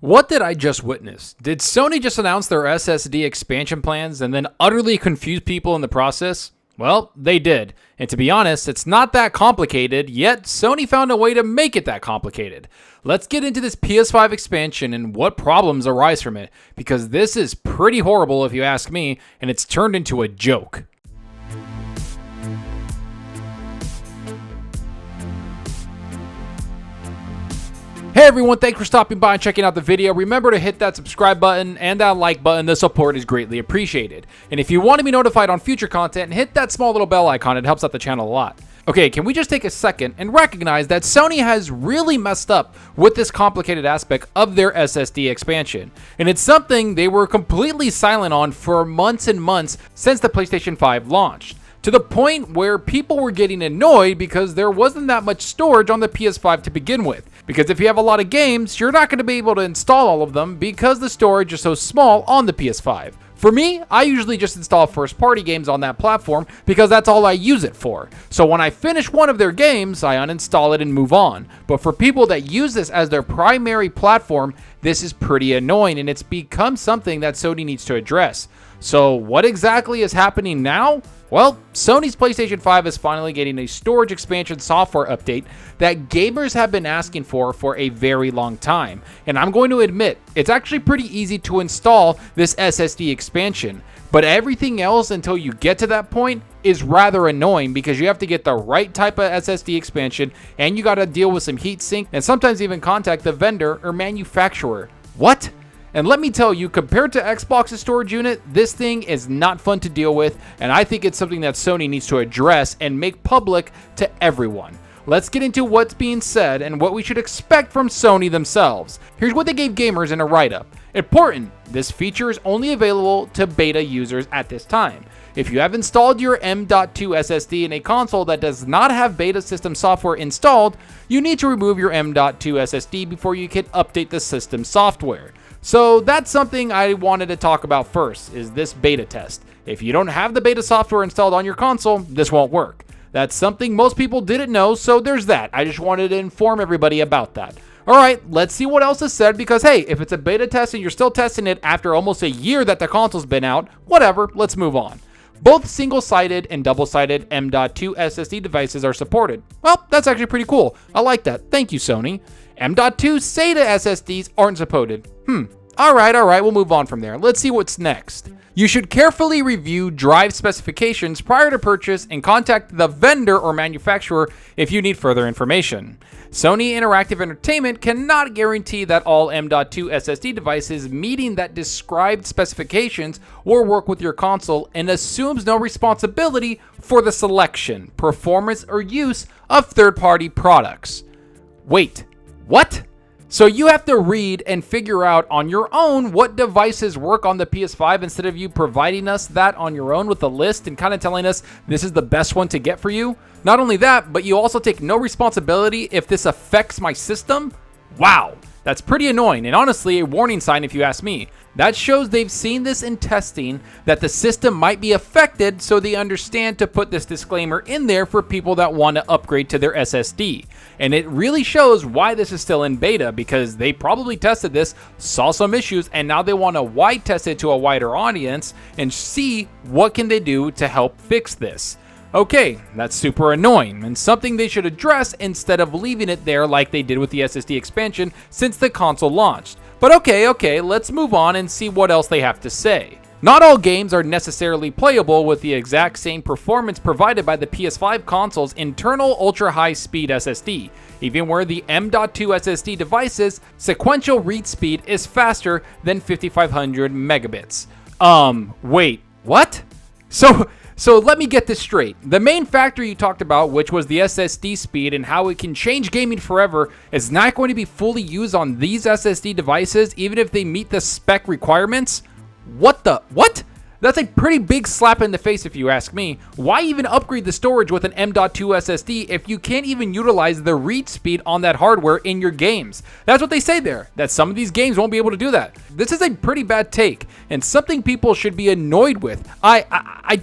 What did I just witness? Did Sony just announce their SSD expansion plans and then utterly confuse people in the process? Well, they did. And to be honest, it's not that complicated, yet Sony found a way to make it that complicated. Let's get into this PS5 expansion and what problems arise from it, because this is pretty horrible if you ask me, and it's turned into a joke. Hey everyone, thanks for stopping by and checking out the video. Remember to hit that subscribe button and that like button. The support is greatly appreciated. And if you want to be notified on future content, hit that small little bell icon. It helps out the channel a lot. Okay, can we just take a second and recognize that Sony has really messed up with this complicated aspect of their SSD expansion. And it's something they were completely silent on for months and months since the PlayStation 5 launched. To the point where people were getting annoyed because there wasn't that much storage on the PS5 to begin with. Because if you have a lot of games, you're not going to be able to install all of them because the storage is so small on the PS5. For me, I usually just install first-party games on that platform because that's all I use it for. So when I finish one of their games, I uninstall it and move on. But for people that use this as their primary platform, this is pretty annoying and it's become something that Sony needs to address. So what exactly is happening now? Well, Sony's PlayStation 5 is finally getting a storage expansion software update that gamers have been asking for a very long time. And I'm going to admit, it's actually pretty easy to install this SSD expansion. But everything else until you get to that point is rather annoying because you have to get the right type of SSD expansion and you got to deal with some heatsink and sometimes even contact the vendor or manufacturer. What? And let me tell you, compared to Xbox's storage unit, this thing is not fun to deal with, and I think it's something that Sony needs to address and make public to everyone. Let's get into what's being said and what we should expect from Sony themselves. Here's what they gave gamers in a write-up. Important, this feature is only available to beta users at this time. If you have installed your M.2 SSD in a console that does not have beta system software installed, you need to remove your M.2 SSD before you can update the system software. So that's something I wanted to talk about first, is this beta test. If you don't have the beta software installed on your console, this won't work. That's something most people didn't know, so there's that. I just wanted to inform everybody about that. Alright, let's see what else is said, because hey, if it's a beta test and you're still testing it after almost a year that the console's been out, whatever, let's move on. Both single-sided and double-sided M.2 SSD devices are supported. Well, that's actually pretty cool. I like that. Thank you, Sony. M.2 SATA SSDs aren't supported. Alright, we'll move on from there. Let's see what's next. You should carefully review drive specifications prior to purchase and contact the vendor or manufacturer if you need further information. Sony Interactive Entertainment cannot guarantee that all M.2 SSD devices meeting that described specifications will work with your console and assumes no responsibility for the selection, performance, or use of third-party products. Wait, what? So you have to read and figure out on your own what devices work on the PS5 instead of you providing us that on your own with a list and kind of telling us this is the best one to get for you. Not only that, but you also take no responsibility if this affects my system? Wow, that's pretty annoying and honestly a warning sign if you ask me. That shows they've seen this in testing that the system might be affected, so they understand to put this disclaimer in there for people that want to upgrade to their SSD. And it really shows why this is still in beta, because they probably tested this, saw some issues, and now they want to wide test it to a wider audience and see what can they do to help fix this. Okay, that's super annoying and something they should address instead of leaving it there like they did with the SSD expansion since the console launched. But okay, let's move on and see what else they have to say. Not all games are necessarily playable with the exact same performance provided by the PS5 console's internal ultra-high-speed SSD, even where the M.2 SSD device's sequential read speed is faster than 5500 megabits. Wait, what? So let me get this straight. The main factor you talked about, which was the SSD speed and how it can change gaming forever, is not going to be fully used on these SSD devices even if they meet the spec requirements? What? That's a pretty big slap in the face if you ask me. Why even upgrade the storage with an M.2 SSD if you can't even utilize the read speed on that hardware in your games? That's what they say there, that some of these games won't be able to do that. This is a pretty bad take and something people should be annoyed with. I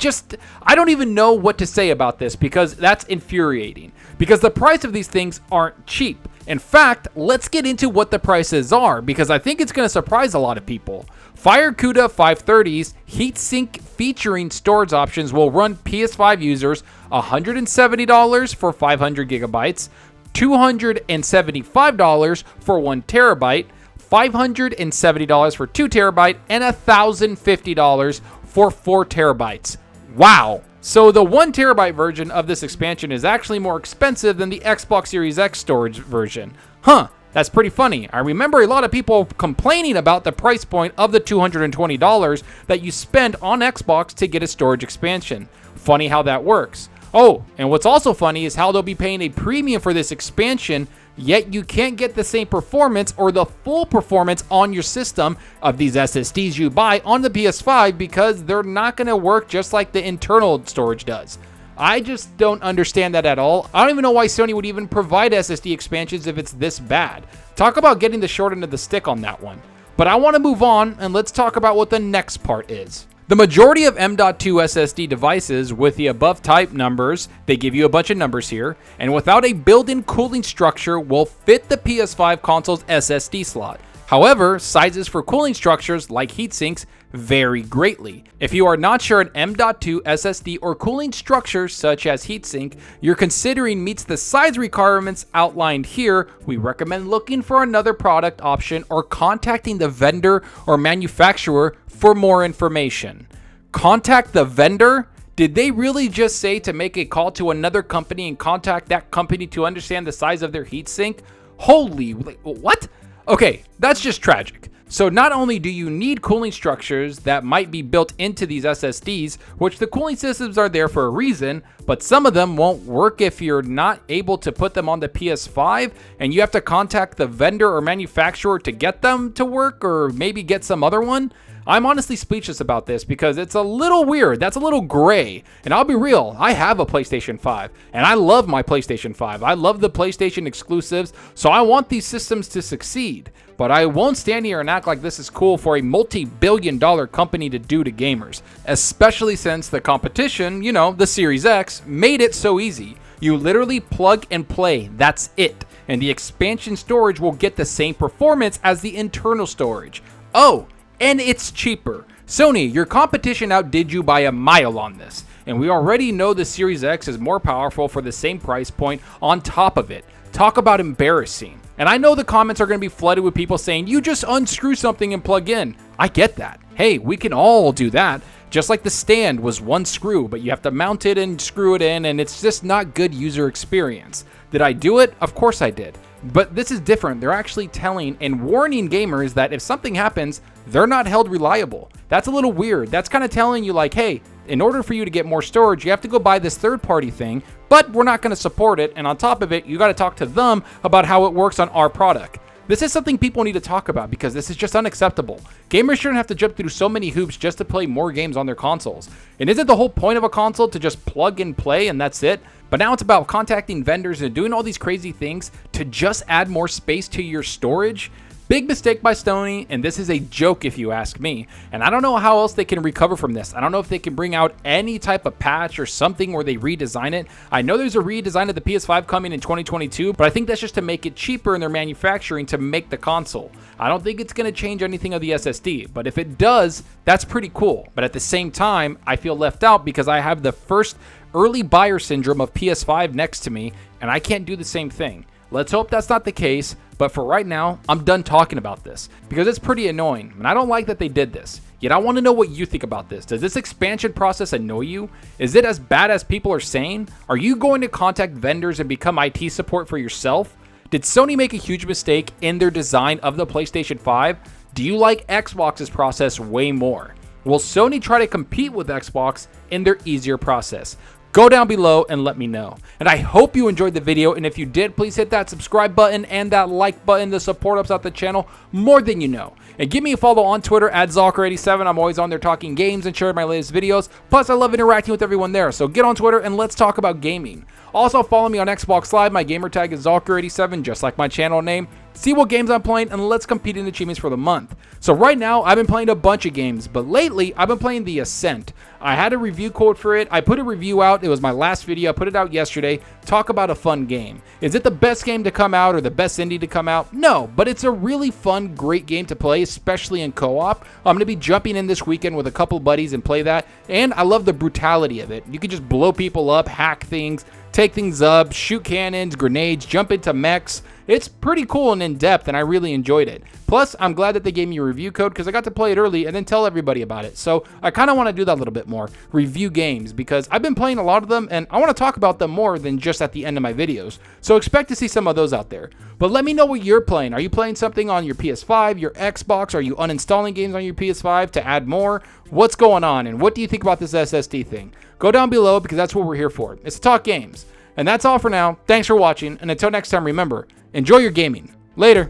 don't even know what to say about this because that's infuriating. Because the price of these things aren't cheap. In fact, let's get into what the prices are because I think it's going to surprise a lot of people. FireCuda 530s Heatsink featuring storage options will run PS5 users $170 for 500 gigabytes, $275 for 1 terabyte, $570 for 2 terabyte, and $1,050 for 4 terabytes. Wow! So the 1 terabyte version of this expansion is actually more expensive than the Xbox Series X storage version. Huh, that's pretty funny. I remember a lot of people complaining about the price point of the $220 that you spend on Xbox to get a storage expansion. Funny how that works. Oh, and what's also funny is how they'll be paying a premium for this expansion, yet you can't get the same performance or the full performance on your system of these SSDs you buy on the PS5 because they're not going to work just like the internal storage does. I just don't understand that at all. I don't even know why Sony would even provide SSD expansions if it's this bad. Talk about getting the short end of the stick on that one. But I want to move on and let's talk about what the next part is. The majority of M.2 SSD devices with the above type numbers, they give you a bunch of numbers here, and without a built-in cooling structure will fit the PS5 console's SSD slot. However, sizes for cooling structures like heatsinks vary greatly. If you are not sure an M.2 SSD or cooling structure such as heatsink you're considering meets the size requirements outlined here, we recommend looking for another product option or contacting the vendor or manufacturer for more information. Contact the vendor? Did they really just say to make a call to another company and contact that company to understand the size of their heatsink? Holy, what? Okay, that's just tragic. So not only do you need cooling structures that might be built into these SSDs, which the cooling systems are there for a reason, but some of them won't work if you're not able to put them on the PS5 and you have to contact the vendor or manufacturer to get them to work or maybe get some other one. I'm honestly speechless about this because it's a little weird. That's a little gray. And I'll be real, I have a PlayStation 5 and I love my PlayStation 5. I love the PlayStation exclusives, so I want these systems to succeed. But I won't stand here and act like this is cool for a multi-billion-dollar company to do to gamers, especially since the competition, the Series X, made it so easy. You literally plug and play, that's it. And the expansion storage will get the same performance as the internal storage. Oh, and it's cheaper. Sony, your competition outdid you by a mile on this, and we already know the Series X is more powerful for the same price point on top of it. Talk about embarrassing. And I know the comments are going to be flooded with people saying, you just unscrew something and plug in. I get that. Hey, we can all do that. Just like the stand was one screw, but you have to mount it and screw it in, and it's just not good user experience. Did I do it? Of course I did. But this is different. They're actually telling and warning gamers that if something happens, they're not held reliable. That's a little weird. That's kind of telling you like, hey, in order for you to get more storage, you have to go buy this third-party thing, but we're not going to support it. And on top of it, you got to talk to them about how it works on our product. This is something people need to talk about because this is just unacceptable. Gamers shouldn't have to jump through so many hoops just to play more games on their consoles. And isn't the whole point of a console to just plug and play and that's it? But now it's about contacting vendors and doing all these crazy things to just add more space to your storage. Big mistake by Sony, and this is a joke if you ask me. And I don't know how else they can recover from this. I don't know if they can bring out any type of patch or something where they redesign it. I know there's a redesign of the PS5 coming in 2022, but I think that's just to make it cheaper in their manufacturing to make the console. I don't think it's going to change anything of the SSD, but if it does, that's pretty cool. But at the same time, I feel left out because I have the first early buyer syndrome of PS5 next to me, and I can't do the same thing. Let's hope that's not the case, but for right now, I'm done talking about this because it's pretty annoying, and I don't like that they did this. Yet I want to know what you think about this. Does this expansion process annoy you? Is it as bad as people are saying? Are you going to contact vendors and become IT support for yourself? Did Sony make a huge mistake in their design of the PlayStation 5? Do you like Xbox's process way more? Will Sony try to compete with Xbox in their easier process? Go down below and let me know. And I hope you enjoyed the video, and if you did, please hit that subscribe button and that like button to support us out the channel more than you know. And give me a follow on Twitter at Zalker87. I'm always on there talking games and sharing my latest videos. Plus, I love interacting with everyone there, so get on Twitter and let's talk about gaming. Also, follow me on Xbox Live. My gamertag is Zalker87, just like my channel name. see what games I'm playing, and let's compete in achievements for the month. So right now, I've been playing a bunch of games, but lately, I've been playing The Ascent. I had a review code for it. I put a review out. It was my last video. I put it out yesterday. Talk about a fun game. Is it the best game to come out or the best indie to come out? No, but it's a really fun, great game to play, especially in co-op. I'm going to be jumping in this weekend with a couple buddies and play that, and I love the brutality of it. You can just blow people up, hack things, take things up, shoot cannons, grenades, jump into mechs. It's pretty cool and in-depth, and I really enjoyed it. Plus, I'm glad that they gave me a review code because I got to play it early and then tell everybody about it. So I kind of want to do that a little bit more, review games, because I've been playing a lot of them, and I want to talk about them more than just at the end of my videos. So expect to see some of those out there. But let me know what you're playing. Are you playing something on your PS5, your Xbox? Are you uninstalling games on your PS5 to add more? What's going on, and what do you think about this SSD thing? Go down below because that's what we're here for. It's to talk games. And that's all for now. Thanks for watching, and until next time, remember, enjoy your gaming. Later.